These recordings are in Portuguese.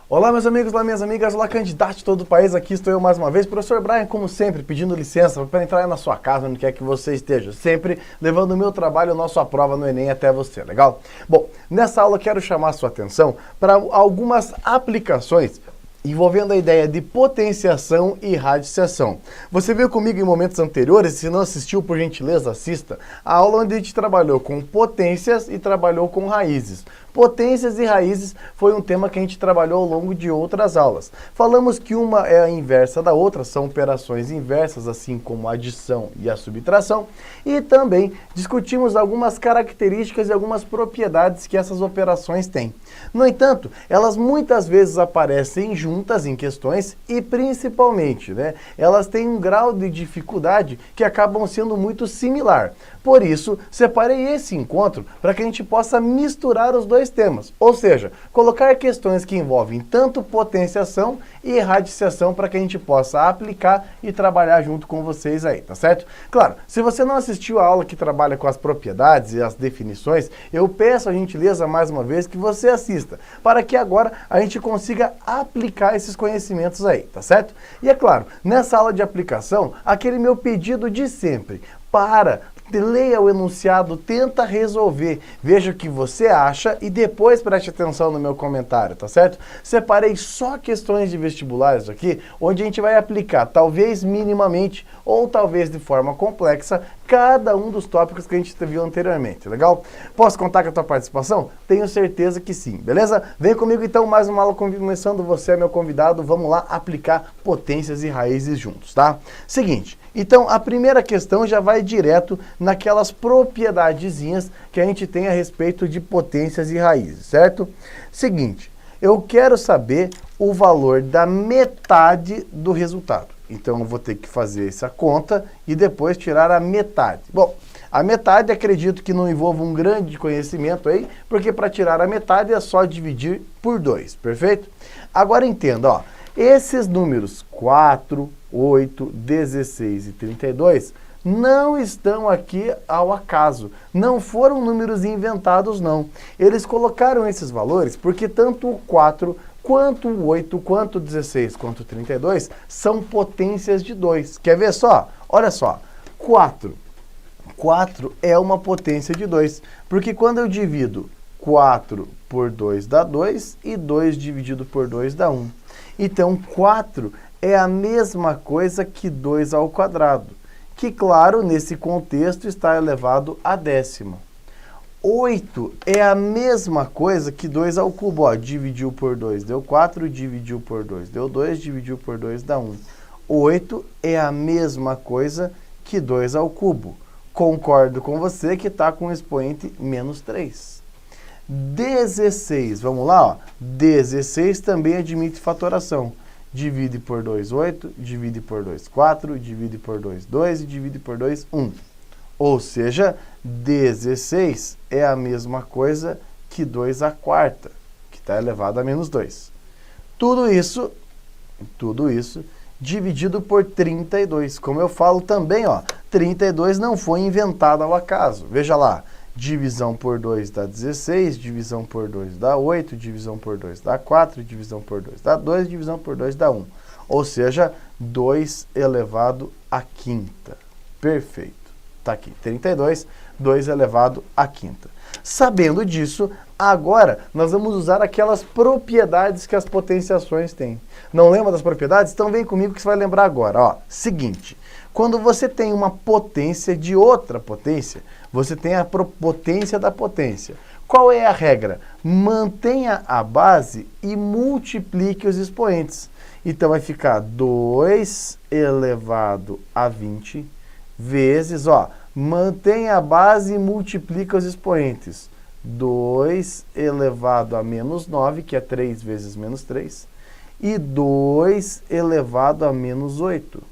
Olá meus amigos, olá minhas amigas, olá candidato de todo o país, aqui estou eu mais uma vez, professor Brian, como sempre, pedindo licença para entrar na sua casa, onde quer que você esteja, sempre levando o meu trabalho, a nossa prova no Enem até você, legal? Bom, nessa aula eu quero chamar a sua atenção para algumas aplicações envolvendo a ideia de potenciação e radiciação. Você viu comigo em momentos anteriores, se não assistiu, por gentileza, assista, a aula onde a gente trabalhou com potências e trabalhou com raízes. Potências e raízes foi um tema que a gente trabalhou ao longo de outras aulas. Falamos que uma é a inversa da outra, são operações inversas, assim como a adição e a subtração, e também discutimos algumas características e algumas propriedades que essas operações têm. No entanto, elas muitas vezes aparecem juntas em questões e principalmente, elas têm um grau de dificuldade que acabam sendo muito similar. Por isso, separei esse encontro para que a gente possa misturar os dois temas, ou seja, colocar questões que envolvem tanto potenciação e radiciação para que a gente possa aplicar e trabalhar junto com vocês aí, tá certo? Claro, se você não assistiu a aula que trabalha com as propriedades e as definições, eu peço a gentileza mais uma vez que você assista, para que agora a gente consiga aplicar esses conhecimentos aí, tá certo? E é claro, nessa aula de aplicação, aquele meu pedido de sempre, leia o enunciado, tenta resolver, veja o que você acha e depois preste atenção no meu comentário, tá certo? Separei só questões de vestibulares aqui, onde a gente vai aplicar, talvez minimamente ou talvez de forma complexa, cada um dos tópicos que a gente viu anteriormente, legal? Posso contar com a tua participação? Tenho certeza que sim, beleza? Vem comigo então, mais uma aula começando, você é meu convidado, vamos lá aplicar potências e raízes juntos, tá? Seguinte, então a primeira questão já vai direto naquelas propiedadezinhas que a gente tem a respeito de potências e raízes, certo? Seguinte, eu quero saber o valor da metade do resultado. Então eu vou ter que fazer essa conta e depois tirar a metade. Bom, a metade acredito que não envolva um grande conhecimento aí, porque para tirar a metade é só dividir por 2, perfeito? Agora entenda, ó, esses números 4, 8, 16 e 32 não estão aqui ao acaso, não foram números inventados não. Eles colocaram esses valores porque tanto o 4 quanto o 8, quanto o 16, quanto o 32 são potências de 2. Quer ver só? Olha só, 4 é uma potência de 2, porque quando eu divido 4 por 2 dá 2 e 2 dividido por 2 dá 1. Então 4 é a mesma coisa que 2 ao quadrado, que claro, nesse contexto está elevado à décima. 8 é a mesma coisa que 2 ao cubo, ó, dividiu por 2 deu 4, dividiu por 2 deu 2, dividiu por 2 dá 1. 8 é a mesma coisa que 2 ao cubo. Concordo com você que está com o expoente menos 3. 16, vamos lá, ó. 16 também admite fatoração. Divide por 2, 8, divide por 2, 4, divide por 2, 2 e divide por 2, 1. Ou seja, 16 é a mesma coisa que 2 à quarta, que está elevado a menos 2. Tudo isso dividido por 32. Como eu falo também, ó, 32 não foi inventado ao acaso. Veja lá, divisão por 2 dá 16, divisão por 2 dá 8, divisão por 2 dá 4, divisão por 2 dá 2, divisão por 2 dá 1. Ou seja, 2 elevado à quinta. Perfeito. Está aqui, 32, 2 elevado à quinta. Sabendo disso, agora nós vamos usar aquelas propriedades que as potenciações têm. Não lembra das propriedades? Então vem comigo que você vai lembrar agora. Ó, seguinte, quando você tem uma potência de outra potência, você tem a potência da potência. Qual é a regra? Mantenha a base e multiplique os expoentes. Então vai ficar 2 elevado a 20 vezes, ó, mantenha a base e multiplica os expoentes. 2 elevado a menos 9, que é 3 vezes menos 3, e 2 elevado a menos 8,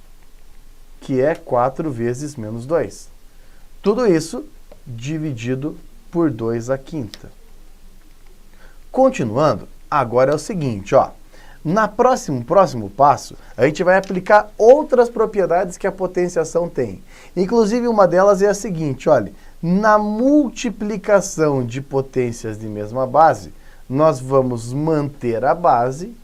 que é 4 vezes menos 2. Tudo isso dividido por 2 à quinta. Continuando, agora é o seguinte, ó. No próximo passo, a gente vai aplicar outras propriedades que a potenciação tem. Inclusive, uma delas é a seguinte, olha, na multiplicação de potências de mesma base, nós vamos manter a base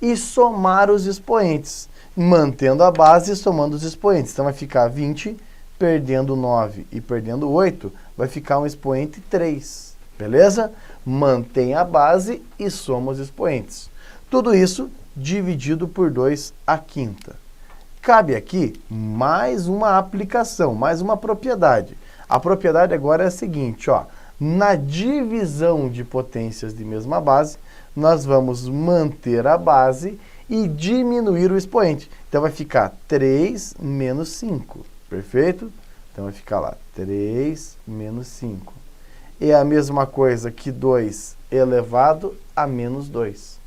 e somar os expoentes, mantendo a base e somando os expoentes. Então vai ficar 20, perdendo 9 e perdendo 8, vai ficar um expoente 3, beleza? Mantém a base e soma os expoentes. Tudo isso dividido por 2 à quinta. Cabe aqui mais uma aplicação, mais uma propriedade. A propriedade agora é a seguinte, ó. Na divisão de potências de mesma base, nós vamos manter a base e diminuir o expoente. Então vai ficar 3 menos 5, perfeito? Então vai ficar lá, 3 menos 5. É a mesma coisa que 2 elevado a menos 2.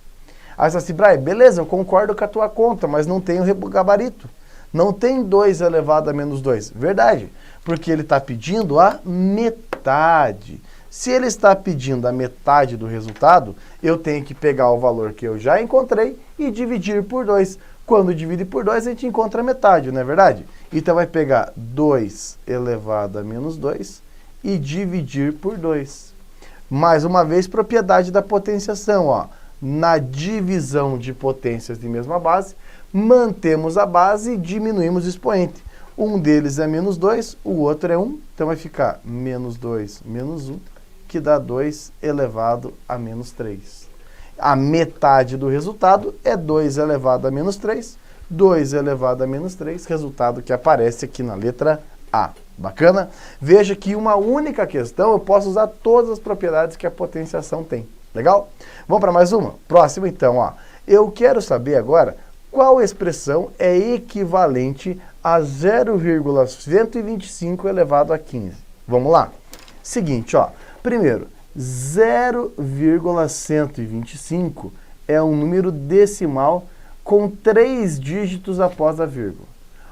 Aí você fala assim, beleza, eu concordo com a tua conta, mas não tem o gabarito. Não tem 2 elevado a menos 2. Verdade, porque ele está pedindo a metade. Se ele está pedindo a metade do resultado, eu tenho que pegar o valor que eu já encontrei e dividir por 2. Quando divide por 2, a gente encontra a metade, não é verdade? Então vai pegar 2 elevado a menos 2 e dividir por 2. Mais uma vez, propriedade da potenciação, ó. Na divisão de potências de mesma base, mantemos a base e diminuímos o expoente. Um deles é menos 2, o outro é 1, então vai ficar menos 2 menos 1, que dá 2 elevado a menos 3. A metade do resultado é 2 elevado a menos 3, 2 elevado a menos 3, resultado que aparece aqui na letra A. Bacana? Veja que uma única questão eu posso usar todas as propriedades que a potenciação tem. Legal? Vamos para mais uma? Próxima então, ó. Eu quero saber agora qual expressão é equivalente a 0,125 elevado a 15. Vamos lá? Seguinte, ó. Primeiro, 0,125 é um número decimal com 3 dígitos após a vírgula.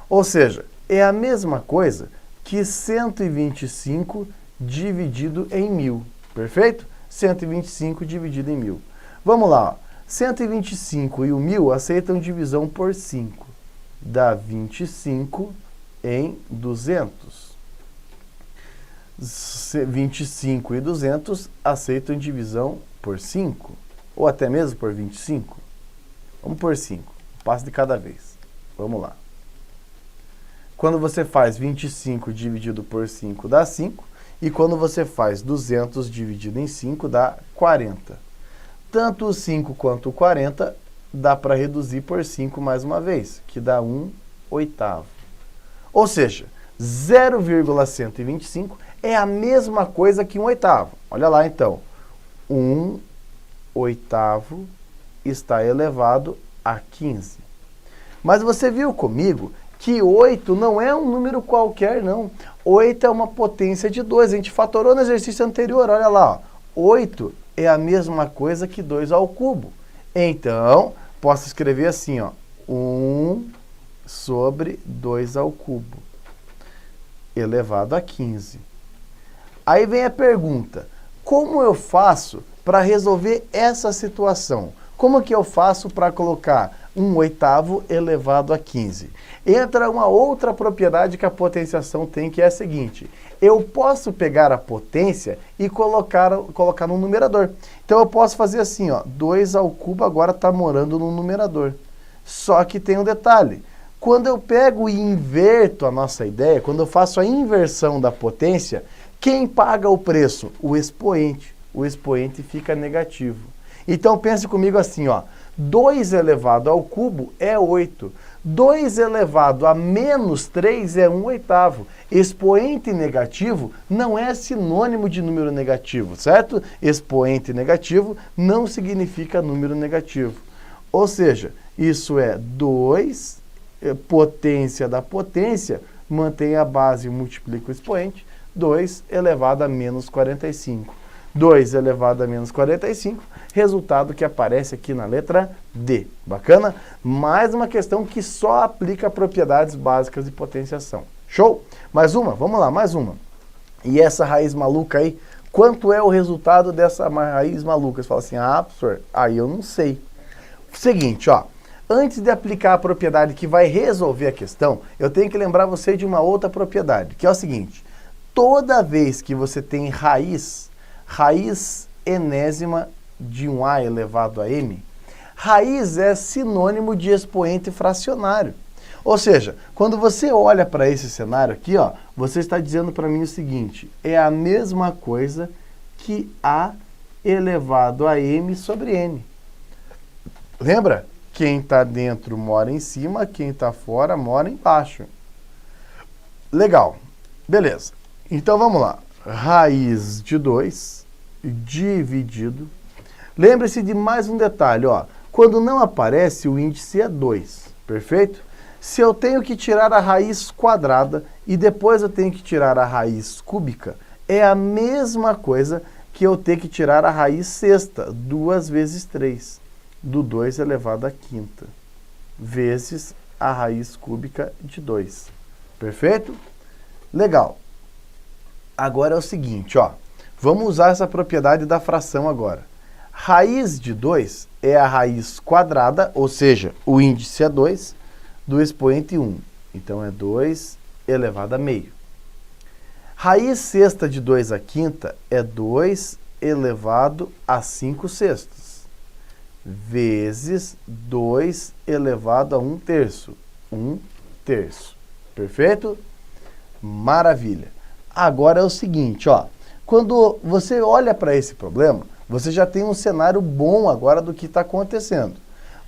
Ou seja, é a mesma coisa que 125 dividido em 1000. Perfeito? 125 dividido em 1000. Vamos lá, ó. 125 e o 1000 aceitam divisão por 5. Dá 25 em 200. 25 e 200 aceitam divisão por 5. Ou até mesmo por 25. Vamos por 5. Um passo de cada vez. Vamos lá. Quando você faz 25 dividido por 5 dá 5. E quando você faz 200 dividido em 5 dá 40. Tanto o 5 quanto o 40 dá para reduzir por 5 mais uma vez, que dá 1/8. Ou seja, 0,125 é a mesma coisa que 1/8. Olha lá então, 1/8 está elevado a 15. Mas você viu comigo que 8 não é um número qualquer, não. 8 é uma potência de 2. A gente fatorou no exercício anterior, olha lá. Ó. 8 é a mesma coisa que 2 ao cubo. Então, posso escrever assim, ó. 1 sobre 2 ao cubo, elevado a 15. Aí vem a pergunta, como eu faço para resolver essa situação? Como que eu faço para colocar 1/8 elevado a 15? Entra uma outra propriedade que a potenciação tem, que é a seguinte. Eu posso pegar a potência e colocar no numerador. Então eu posso fazer assim, ó, 2 ao cubo agora está morando no numerador. Só que tem um detalhe. Quando eu pego e inverto a nossa ideia, quando eu faço a inversão da potência, quem paga o preço? O expoente. O expoente fica negativo. Então pense comigo assim, ó. 2 elevado ao cubo é 8. 2 elevado a menos 3 é 1/8. Expoente negativo não é sinônimo de número negativo, certo? Expoente negativo não significa número negativo. Ou seja, isso é 2, potência da potência, mantém a base e multiplica o expoente, 2 elevado a menos 45. 2 elevado a menos 45, resultado que aparece aqui na letra D. Bacana? Mais uma questão que só aplica propriedades básicas de potenciação. Show? Mais uma? Vamos lá, mais uma. E essa raiz maluca aí, quanto é o resultado dessa raiz maluca? Você fala assim, professor, aí eu não sei. Seguinte, ó. Antes de aplicar a propriedade que vai resolver a questão, eu tenho que lembrar você de uma outra propriedade, que é o seguinte. Toda vez que você tem raiz enésima de um A elevado a M, Raiz é sinônimo de expoente fracionário. Ou seja, quando você olha para esse cenário aqui, ó, você está dizendo para mim o seguinte, é a mesma coisa que A elevado a M sobre N. Lembra? Quem está dentro mora em cima, quem está fora mora embaixo. Legal. Beleza. Então vamos lá. Raiz de 2 dividido. Lembre-se de mais um detalhe, ó. Quando não aparece, o índice é 2. Perfeito? Se eu tenho que tirar a raiz quadrada e depois eu tenho que tirar a raiz cúbica, é a mesma coisa que eu ter que tirar a raiz sexta, 2 vezes 3, do 2 elevado à quinta, vezes a raiz cúbica de 2. Perfeito? Legal. Agora é o seguinte, ó. Vamos usar essa propriedade da fração agora. Raiz de 2 é a raiz quadrada, ou seja, o índice é 2, do expoente 1. Então é 2 elevado a meio. Raiz sexta de 2 à quinta é 2 elevado a 5 sextos, vezes 2 elevado a 1 terço. 1 terço. Perfeito? Maravilha. Agora é o seguinte, ó. Quando você olha para esse problema, você já tem um cenário bom agora do que está acontecendo.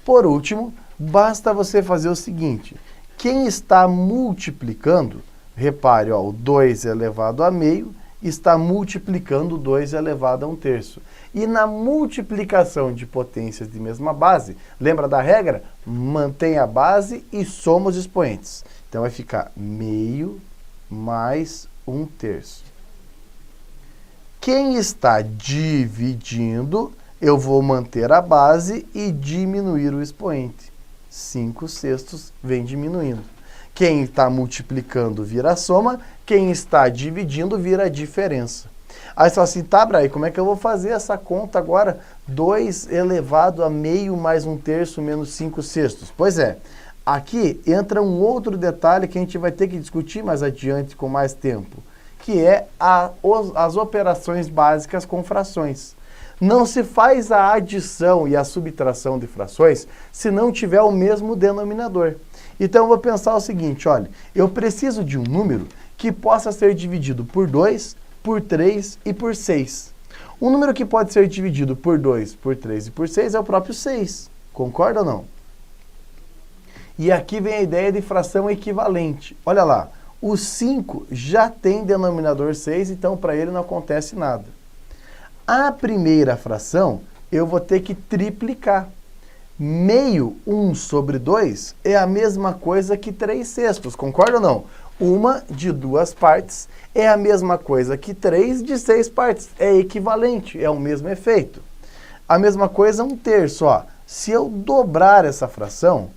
Por último, basta você fazer o seguinte. Quem está multiplicando, repare, ó, o 2 elevado a meio está multiplicando 2 elevado a 1 terço. E na multiplicação de potências de mesma base, lembra da regra? Mantém a base e soma os expoentes. Então vai ficar meio mais 1 terço. Quem está dividindo, eu vou manter a base e diminuir o expoente. 5 sextos vem diminuindo. Quem está multiplicando vira a soma, quem está dividindo vira a diferença. Aí você fala assim, tá, Bray, como é que eu vou fazer essa conta agora? 2 elevado a meio mais 1 terço menos 5 sextos. Pois é, aqui entra um outro detalhe que a gente vai ter que discutir mais adiante com mais tempo, que é as operações básicas com frações. Não se faz a adição e a subtração de frações se não tiver o mesmo denominador. Então eu vou pensar o seguinte, olha, eu preciso de um número que possa ser dividido por 2, por 3 e por 6. Um número que pode ser dividido por 2, por 3 e por 6 é o próprio 6. Concorda ou não? E aqui vem a ideia de fração equivalente. Olha lá, o 5 já tem denominador 6, então para ele não acontece nada. A primeira fração eu vou ter que triplicar. Meio 1 sobre 2 é a mesma coisa que 3 sextos, concorda ou não? Uma de 2 partes é a mesma coisa que 3 de 6 partes, é equivalente, é o mesmo efeito. A mesma coisa 1 terço, ó. Se eu dobrar essa fração,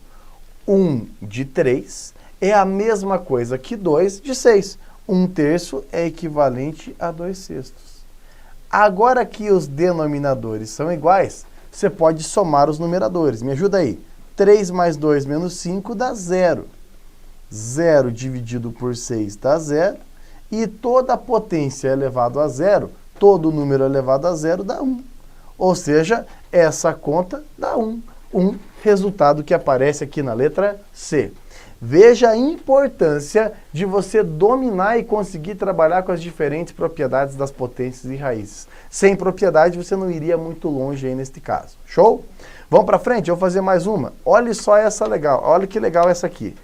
1 de 3 é a mesma coisa que 2 de 6. 1 terço é equivalente a 2 sextos. Agora que os denominadores são iguais, você pode somar os numeradores. Me ajuda aí. 3 mais 2 menos 5 dá 0. 0 dividido por 6 dá 0. E toda a potência elevado a 0, todo número elevado a 0 dá 1. Ou seja, essa conta dá 1. 1, resultado que aparece aqui na letra C. Veja a importância de você dominar e conseguir trabalhar com as diferentes propriedades das potências e raízes. Sem propriedade, você não iria muito longe aí neste caso. Show? Vamos para frente? Eu vou fazer mais uma. Olha só essa legal. Olha que legal essa aqui.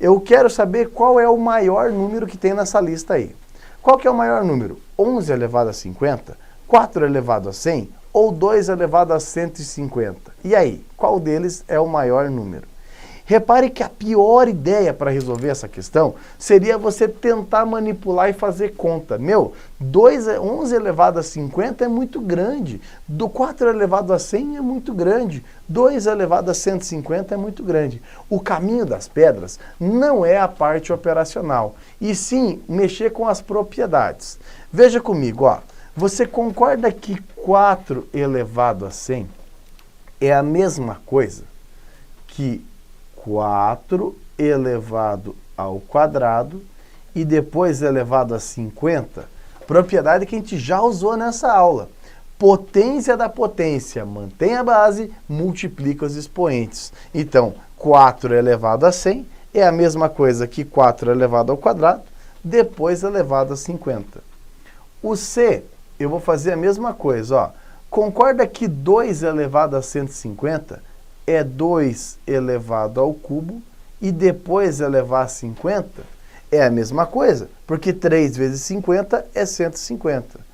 Eu quero saber qual é o maior número que tem nessa lista aí. Qual que é o maior número? 11 elevado a 50? 4 elevado a 100? Ou 2 elevado a 150? E aí, qual deles é o maior número? Repare que a pior ideia para resolver essa questão seria você tentar manipular e fazer conta. 11 elevado a 50 é muito grande, do 4 elevado a 100 é muito grande, 2 elevado a 150 é muito grande. O caminho das pedras não é a parte operacional, e sim mexer com as propriedades. Veja comigo, ó, você concorda que 4 elevado a 100 é a mesma coisa que 4 elevado ao quadrado e depois elevado a 50, propriedade que a gente já usou nessa aula. Potência da potência, mantém a base, multiplica os expoentes. Então, 4 elevado a 100 é a mesma coisa que 4 elevado ao quadrado, depois elevado a 50. O C, eu vou fazer a mesma coisa, ó. Concorda que 2 elevado a 150 é 2 elevado ao cubo e depois elevar a 50? É a mesma coisa, porque 3 vezes 50 é 150.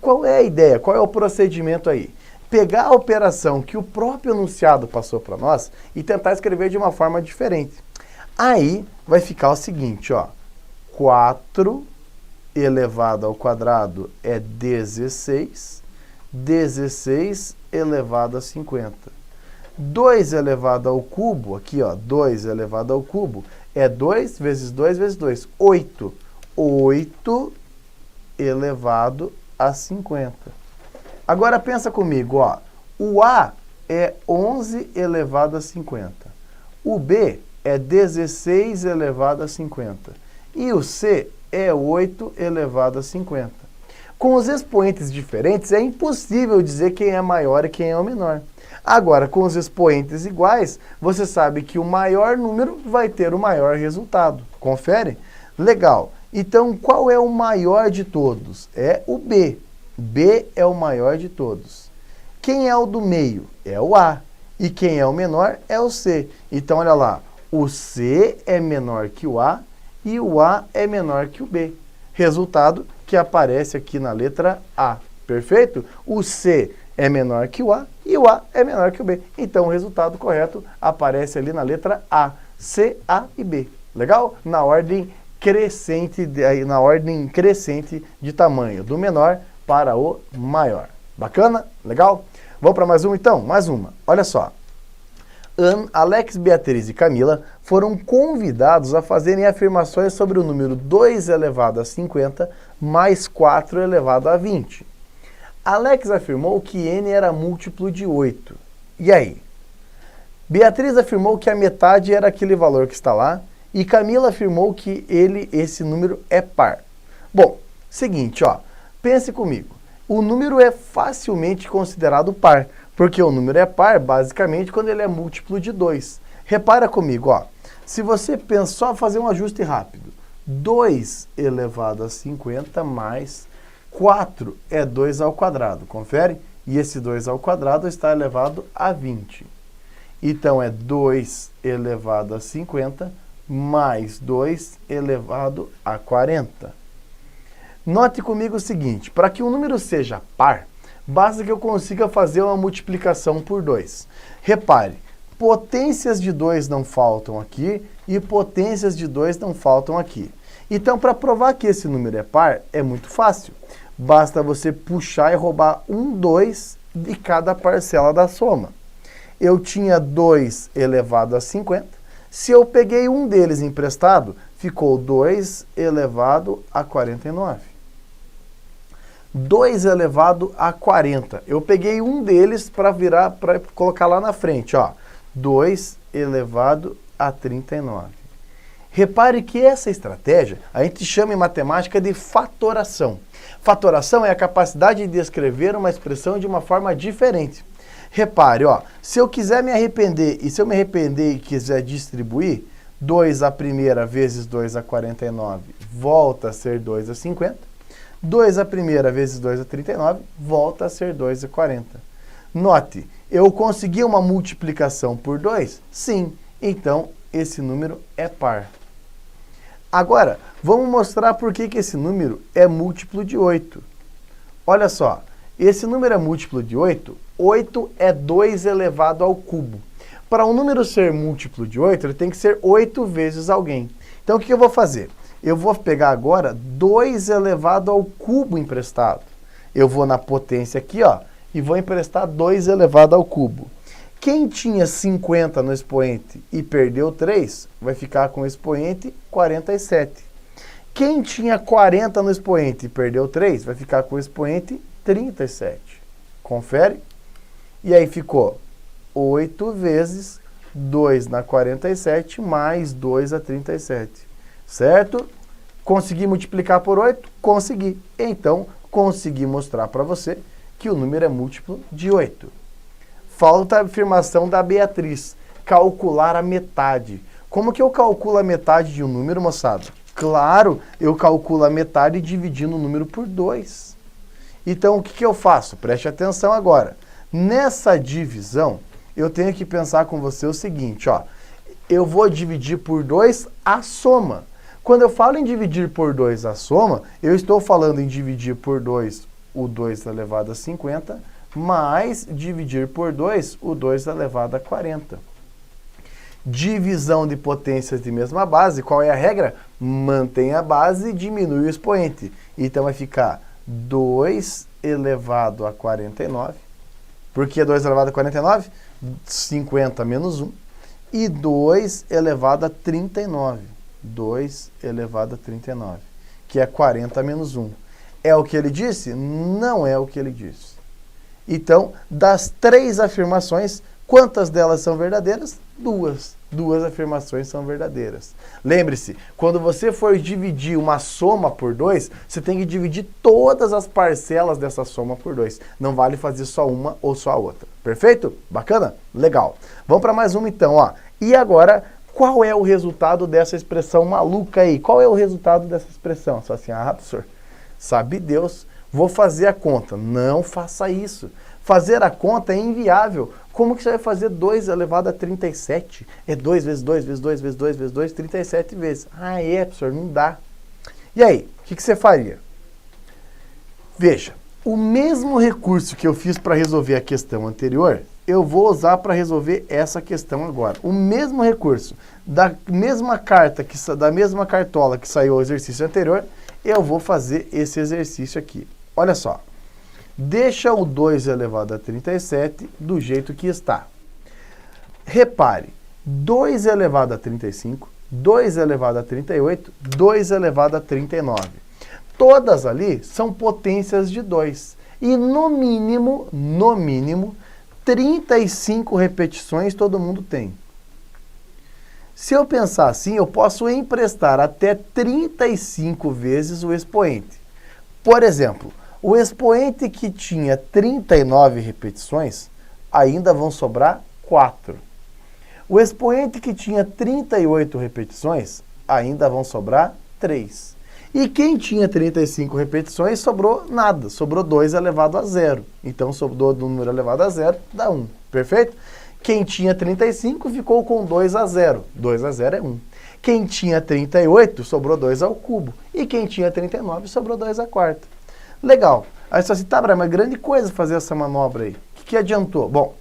Qual é a ideia? Qual é o procedimento aí? Pegar a operação que o próprio enunciado passou para nós e tentar escrever de uma forma diferente. Aí vai ficar o seguinte, ó. 4 elevado ao quadrado é 16. 16 elevado a 50. 2 elevado ao cubo, aqui ó, 2 elevado ao cubo, é 2 vezes 2 vezes 2, 8. 8 elevado a 50. Agora pensa comigo, ó, o A é 11 elevado a 50. O B é 16 elevado a 50. E o C é 8 elevado a 50. Com os expoentes diferentes, é impossível dizer quem é maior e quem é o menor. Agora, com os expoentes iguais, você sabe que o maior número vai ter o maior resultado. Confere? Legal. Então, qual é o maior de todos? É o B. B é o maior de todos. Quem é o do meio? É o A. E quem é o menor? É o C. Então, olha lá. O C é menor que o A e o A é menor que o B. Resultado que aparece aqui na letra A. Perfeito? O C é menor que o A e o A é menor que o B. Então, o resultado correto aparece ali na letra A. C, A e B. Legal? Na ordem crescente de tamanho, do menor para o maior. Bacana? Legal? Vamos para mais uma então? Mais uma. Olha só. Alex, Beatriz e Camila foram convidados a fazerem afirmações sobre o número 2 elevado a 50 mais 4 elevado a 20. Alex afirmou que n era múltiplo de 8. E aí? Beatriz afirmou que a metade era aquele valor que está lá, e Camila afirmou que esse número é par. Bom, seguinte, ó, pense comigo. O número é facilmente considerado par, porque o número é par, basicamente, quando ele é múltiplo de 2. Repara comigo, ó, se você pensar, fazer um ajuste rápido. 2 elevado a 50 mais 4 é 2 ao quadrado, confere? E esse 2 ao quadrado está elevado a 20. Então, é 2 elevado a 50 mais 2 elevado a 40. Note comigo o seguinte, para que um número seja par, basta que eu consiga fazer uma multiplicação por 2. Repare, potências de 2 não faltam aqui e potências de 2 não faltam aqui. Então, para provar que esse número é par, é muito fácil. Basta você puxar e roubar 2 de cada parcela da soma. Eu tinha 2 elevado a 50. Se eu peguei um deles emprestado, ficou 2 elevado a 49. 2 elevado a 40. Eu peguei um deles para colocar lá na frente, ó. 2 elevado a 39. Repare que essa estratégia a gente chama em matemática de fatoração. Fatoração é a capacidade de escrever uma expressão de uma forma diferente. Repare, ó, se eu quiser me arrepender, e se eu me arrepender e quiser distribuir, 2 a primeira vezes 2 a 49 volta a ser 2 a 50. 2 a primeira vezes 2 a 39 volta a ser 2 a 40. Note, eu consegui uma multiplicação por 2? Sim, então esse número é par. Agora, vamos mostrar por que esse número é múltiplo de 8. Olha só, esse número é múltiplo de 8, 8 é 2 elevado ao cubo. Para um número ser múltiplo de 8, ele tem que ser 8 vezes alguém. Então, o que eu vou fazer? Eu vou pegar agora 2 elevado ao cubo emprestado. Eu vou na potência aqui, ó, e vou emprestar 2 elevado ao cubo. Quem tinha 50 no expoente e perdeu 3, vai ficar com o expoente 47. Quem tinha 40 no expoente e perdeu 3, vai ficar com o expoente 37. Confere? E aí ficou 8 vezes 2 na 47 mais 2 a 37. Certo? Consegui multiplicar por 8? Consegui. Então, consegui mostrar para você que o número é múltiplo de 8. Falta a afirmação da Beatriz, calcular a metade. Como que eu calculo a metade de um número, moçada? Claro, eu calculo a metade dividindo o número por 2. Então, o que eu faço? Preste atenção agora. Nessa divisão, eu tenho que pensar com você o seguinte, ó. Eu vou dividir por 2 a soma. Quando eu falo em dividir por 2 a soma, eu estou falando em dividir por 2 o 2 elevado a 50, mais dividir por 2 o 2 elevado a 40. Divisão de potências de mesma base, qual é a regra? Mantém a base e diminui o expoente. Então vai ficar 2 elevado a 49. Por que 2 elevado a 49? 50 menos 1. E 2 elevado a 39. 2 elevado a 39. Que é 40 menos 1. É o que ele disse? Não é o que ele disse. Então, das 3 afirmações, quantas delas são verdadeiras? 2. 2 afirmações são verdadeiras. Lembre-se, quando você for dividir uma soma por 2, você tem que dividir todas as parcelas dessa soma por 2. Não vale fazer só uma ou só a outra. Perfeito? Bacana? Legal. Vamos para mais uma então, ó. E agora, qual é o resultado dessa expressão maluca aí? Qual é o resultado dessa expressão? Só assim, professor, sabe Deus, vou fazer a conta. Não faça isso. Fazer a conta é inviável. Como que você vai fazer 2 elevado a 37? É 2 vezes 2 vezes 2 vezes 2 vezes 2, 37 vezes. Professor, não dá. E aí, o que você faria? Veja, o mesmo recurso que eu fiz para resolver a questão anterior, eu vou usar para resolver essa questão agora. O mesmo recurso, da mesma cartola que saiu o exercício anterior, eu vou fazer esse exercício aqui. Olha só. Deixa o 2 elevado a 37 do jeito que está. Repare, 2 elevado a 35, 2 elevado a 38, 2 elevado a 39. Todas ali são potências de 2. E no mínimo, 35 repetições todo mundo tem. Se eu pensar assim, eu posso emprestar até 35 vezes o expoente. Por exemplo, o expoente que tinha 39 repetições, ainda vão sobrar 4. O expoente que tinha 38 repetições, ainda vão sobrar 3. E quem tinha 35 repetições, sobrou nada. Sobrou 2 elevado a 0. Então, sobrou do número elevado a 0, dá 1. Perfeito? Quem tinha 35 ficou com 2 a 0. 2 a 0 é 1. Quem tinha 38, sobrou 2 ao cubo. E quem tinha 39, sobrou 2 à quarta. Legal. Aí você está assim, mas grande coisa fazer essa manobra aí. O que adiantou? Bom,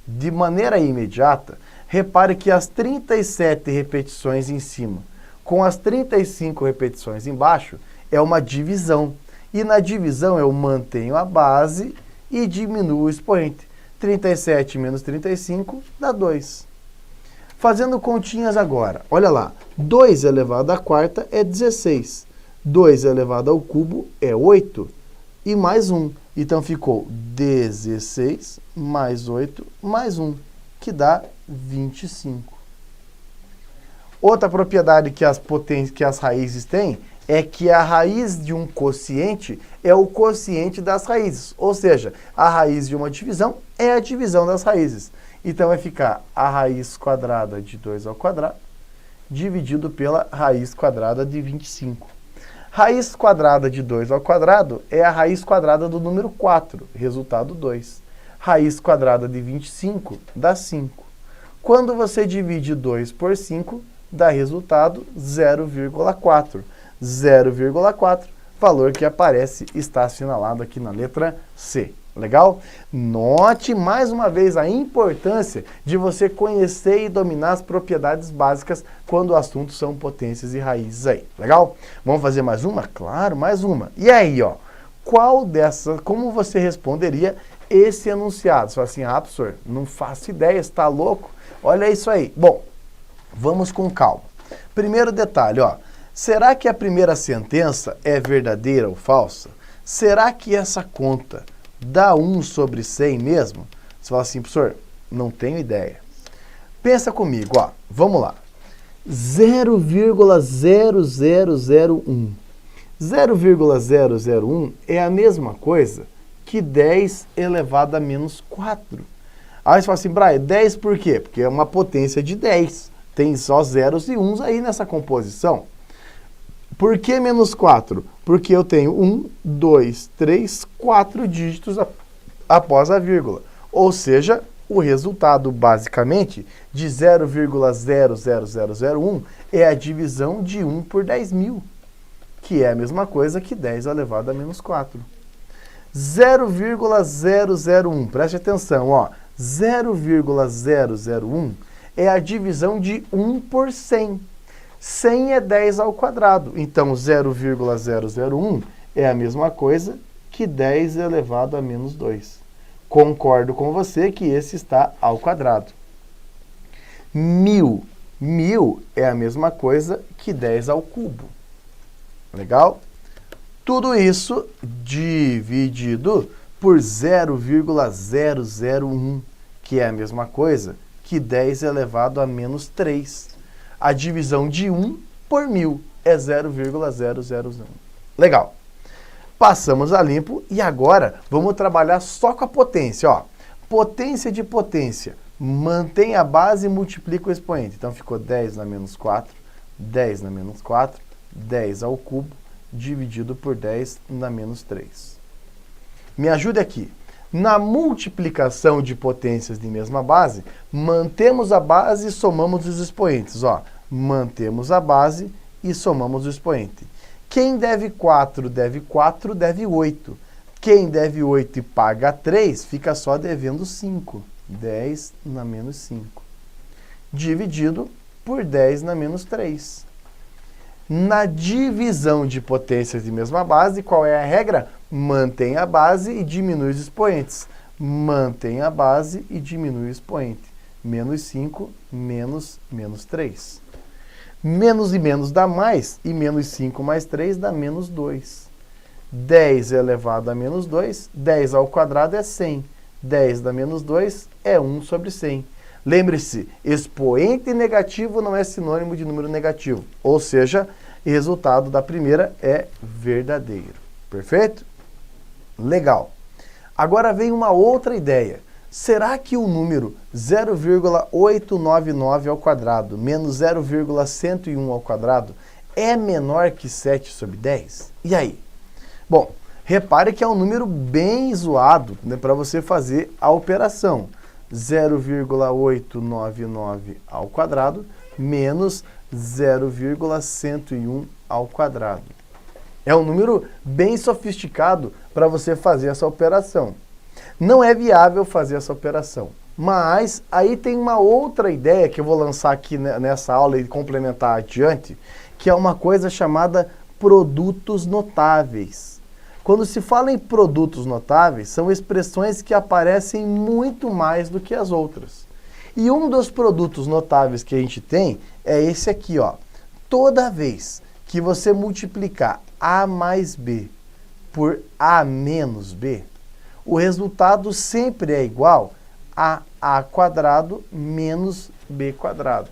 de maneira imediata, repare que as 37 repetições em cima com as 35 repetições embaixo é uma divisão. E na divisão eu mantenho a base e diminuo o expoente. 37 menos 35 dá 2. Fazendo continhas agora, olha lá, 2 elevado à quarta é 16. 2 elevado ao cubo é 8. E mais 1. Então ficou 16 mais 8 mais 1, que dá 25. Outra propriedade que as raízes têm é que a raiz de um quociente é o quociente das raízes. Ou seja, a raiz de uma divisão é a divisão das raízes. Então vai ficar a raiz quadrada de 2 ao quadrado dividido pela raiz quadrada de 25. Raiz quadrada de 2 ao quadrado é a raiz quadrada do número 4, resultado 2. Raiz quadrada de 25 dá 5. Quando você divide 2 por 5, dá resultado 0,4. 0,4, valor que aparece, está assinalado aqui na letra C. Legal? Note mais uma vez a importância de você conhecer e dominar as propriedades básicas quando o assunto são potências e raízes aí. Legal? Vamos fazer mais uma? Claro, mais uma. E aí, ó, como você responderia esse enunciado? Você fala assim, professor, não faço ideia, está louco? Olha isso aí. Bom, vamos com calma. Primeiro detalhe, ó, será que a primeira sentença é verdadeira ou falsa? Será que essa conta dá 1 sobre 100 mesmo? Você fala assim, professor, não tenho ideia. Pensa comigo, ó, vamos lá. 0,0001. 0,001 é a mesma coisa que 10 elevado a menos 4. Aí você fala assim, Brian, 10 por quê? Porque é uma potência de 10. Tem só zeros e uns aí nessa composição. Por que menos 4? Porque eu tenho 1, 2, 3, 4 dígitos após a vírgula. Ou seja, o resultado, basicamente, de 0,00001 é a divisão de 1 por 10.000, que é a mesma coisa que 10 elevado a menos 4. 0,001, preste atenção, ó. 0,001 é a divisão de 1 por 100. 100 é 10 ao quadrado, então 0,001 é a mesma coisa que 10 elevado a menos 2. Concordo com você que esse está ao quadrado. 1000. 1000 é a mesma coisa que 10 ao cubo. Legal? Tudo isso dividido por 0,001, que é a mesma coisa que 10 elevado a menos 3. A divisão de 1 por 1000 é 0,001. Legal. Passamos a limpo e agora vamos trabalhar só com a potência. Ó. Potência de potência. Mantém a base e multiplica o expoente. Então ficou 10 na menos 4, 10 na menos 4, 10 ao cubo, dividido por 10 na menos 3. Me ajude aqui. Na multiplicação de potências de mesma base, mantemos a base e somamos os expoentes. Ó, mantemos a base e somamos o expoente. Quem deve 4 deve 4, deve 8. Quem deve 8 e paga 3, fica só devendo 5. 10 na menos 5. Dividido por 10 na menos 3. Na divisão de potências de mesma base, qual é a regra? Mantém a base e diminui os expoentes. Mantém a base e diminui o expoente. Menos 5, menos 3. Menos e menos dá mais, e menos 5 mais 3 dá menos 2. 10 elevado a menos 2, 10 ao quadrado é 100. 10 dá menos 2 é 1 sobre 100. Lembre-se, expoente negativo não é sinônimo de número negativo. Ou seja, o resultado da primeira é verdadeiro. Perfeito? Legal. Agora vem uma outra ideia. Será que o número 0,899 ao quadrado menos 0,101 ao quadrado é menor que 7 sobre 10? E aí? Bom, repare que é um número bem zoado, né, para você fazer a operação. 0,899 ao quadrado menos 0,101 ao quadrado. É um número bem sofisticado para você fazer essa operação. Não é viável fazer essa operação. Mas aí tem uma outra ideia que eu vou lançar aqui nessa aula e complementar adiante, que é uma coisa chamada produtos notáveis. Quando se fala em produtos notáveis, são expressões que aparecem muito mais do que as outras. E um dos produtos notáveis que a gente tem é esse aqui, ó. Toda vez que você multiplicar A mais B por A menos B, o resultado sempre é igual a A quadrado menos B quadrado.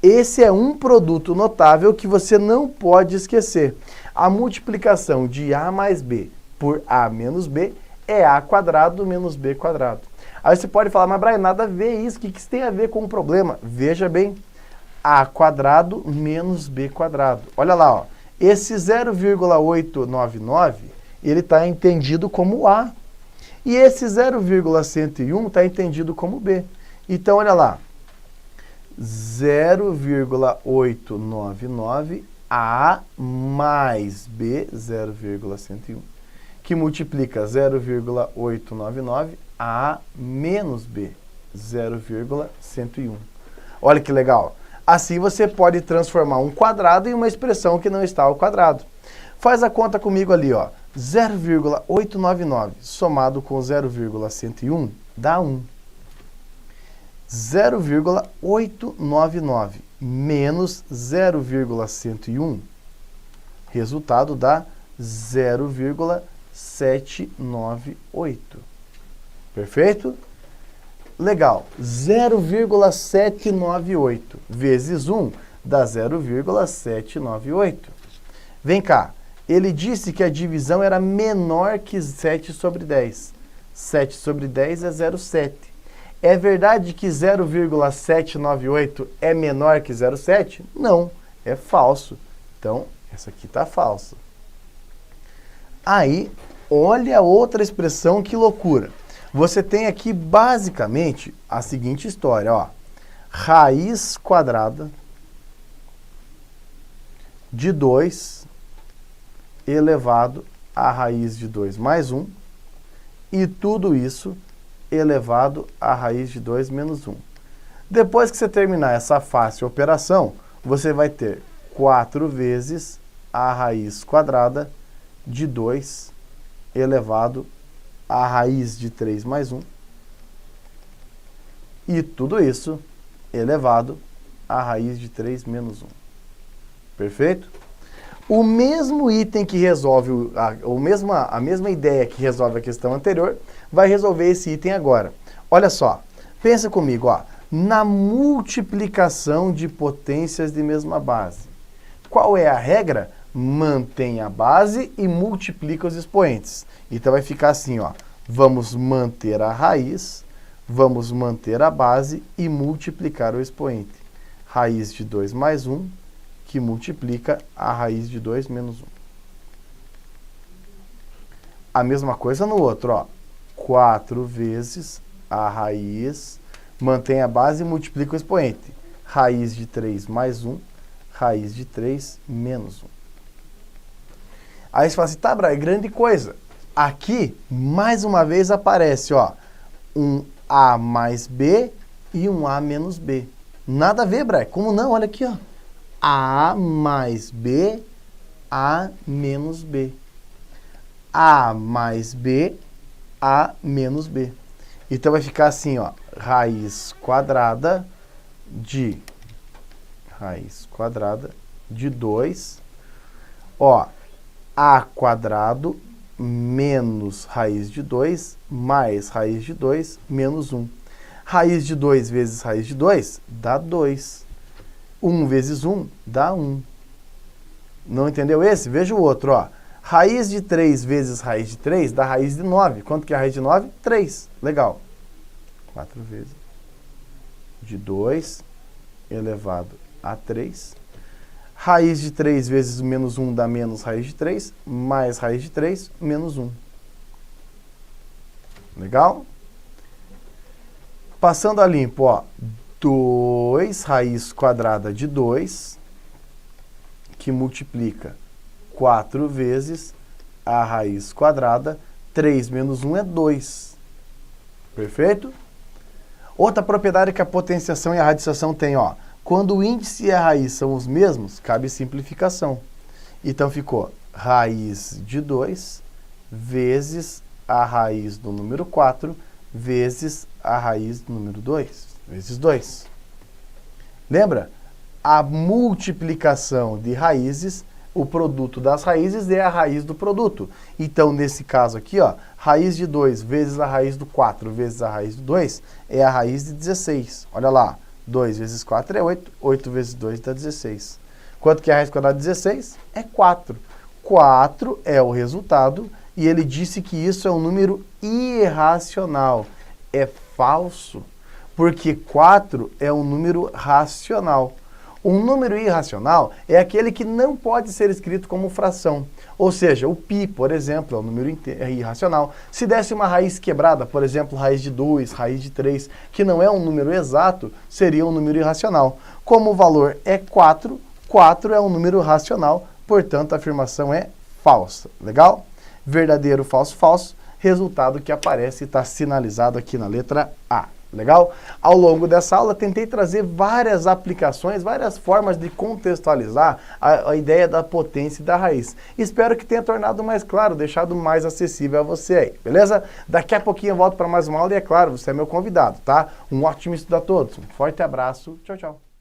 Esse é um produto notável que você não pode esquecer. A multiplicação de A mais B por A menos B é A quadrado menos B quadrado. Aí você pode falar, mas Brian, nada a ver isso, o que isso tem a ver com o problema? Veja bem, A quadrado menos B quadrado. Olha lá, ó, esse 0,899, ele está entendido como A. E esse 0,101 está entendido como B. Então, olha lá, 0,899 A mais B, 0,101, que multiplica 0,899 A menos B, 0,101. Olha que legal. Assim você pode transformar um quadrado em uma expressão que não está ao quadrado. Faz a conta comigo ali, ó. 0,899 somado com 0,101 dá 1. 0,899 menos 0,101, resultado dá 0,798. Perfeito? Legal. 0,798 vezes 1 dá 0,798. Vem cá. Ele disse que a divisão era menor que 7 sobre 10. 7 sobre 10 é 0,7. É verdade que 0,798 é menor que 0,7? Não, é falso. Então, essa aqui está falsa. Aí, olha a outra expressão, que loucura. Você tem aqui, basicamente, a seguinte história, ó. Raiz quadrada de 2 elevado a raiz de 2 mais 1, e tudo isso elevado a raiz de 2 menos 1. Depois que você terminar essa fácil operação, você vai ter 4 vezes a raiz quadrada de 2 elevado a raiz de 3 mais 1, e tudo isso elevado a raiz de 3 menos 1. Perfeito? O mesmo item que resolve, a mesma ideia que resolve a questão anterior, vai resolver esse item agora. Olha só, pensa comigo, ó, na multiplicação de potências de mesma base. Qual é a regra? Mantém a base e multiplica os expoentes. Então vai ficar assim, ó, vamos manter a raiz, vamos manter a base e multiplicar o expoente. Raiz de 2 mais 1, que multiplica a raiz de 2 menos 1. A mesma coisa no outro, ó. 4 vezes a raiz, mantém a base e multiplica o expoente. Raiz de 3 mais 1, raiz de 3 menos 1. Aí você fala assim, tá, Brian, grande coisa. Aqui, mais uma vez, aparece, ó, um A mais B e um A menos B. Nada a ver, Brian. Como não? Olha aqui, ó. A mais B, A menos B. A mais B, A menos B. Então vai ficar assim, ó, raiz quadrada de 2, ó, A quadrado menos raiz de 2 mais raiz de 2 menos 1. Raiz de 2 vezes raiz de 2 dá 2. 1 vezes 1 dá 1. Não entendeu esse? Veja o outro, ó. Raiz de 3 vezes raiz de 3 dá raiz de 9. Quanto que é a raiz de 9? 3. Legal. 4 vezes de 2 elevado a 3. Raiz de 3 vezes menos 1 dá menos raiz de 3, mais raiz de 3, menos 1. Legal? Passando a limpo, ó. 2 raiz quadrada de 2, que multiplica 4 vezes a raiz quadrada. 3 menos 1 é 2. Perfeito? Outra propriedade que a potenciação e a radiciação têm, ó. Quando o índice e a raiz são os mesmos, cabe simplificação. Então ficou raiz de 2 vezes a raiz do número 4 vezes a raiz do número 2. Vezes 2. Lembra? A multiplicação de raízes, o produto das raízes é a raiz do produto. Então, nesse caso aqui, ó, raiz de 2 vezes a raiz do 4 vezes a raiz do 2 é a raiz de 16. Olha lá, 2 vezes 4 é 8, 8 vezes 2 dá 16. Quanto que é a raiz quadrada de 16? É 4. 4 é o resultado e ele disse que isso é um número irracional. É falso. Porque 4 é um número racional. Um número irracional é aquele que não pode ser escrito como fração. Ou seja, o π, por exemplo, é um número irracional. Se desse uma raiz quebrada, por exemplo, raiz de 2, raiz de 3, que não é um número exato, seria um número irracional. Como o valor é 4, 4 é um número racional, portanto a afirmação é falsa. Legal? Verdadeiro, falso, falso. Resultado que aparece e está sinalizado aqui na letra A. Legal? Ao longo dessa aula, tentei trazer várias aplicações, várias formas de contextualizar a ideia da potência e da raiz. Espero que tenha tornado mais claro, deixado mais acessível a você aí, beleza? Daqui a pouquinho eu volto para mais uma aula e, é claro, você é meu convidado, tá? Um ótimo estudo a todos, um forte abraço, tchau, tchau.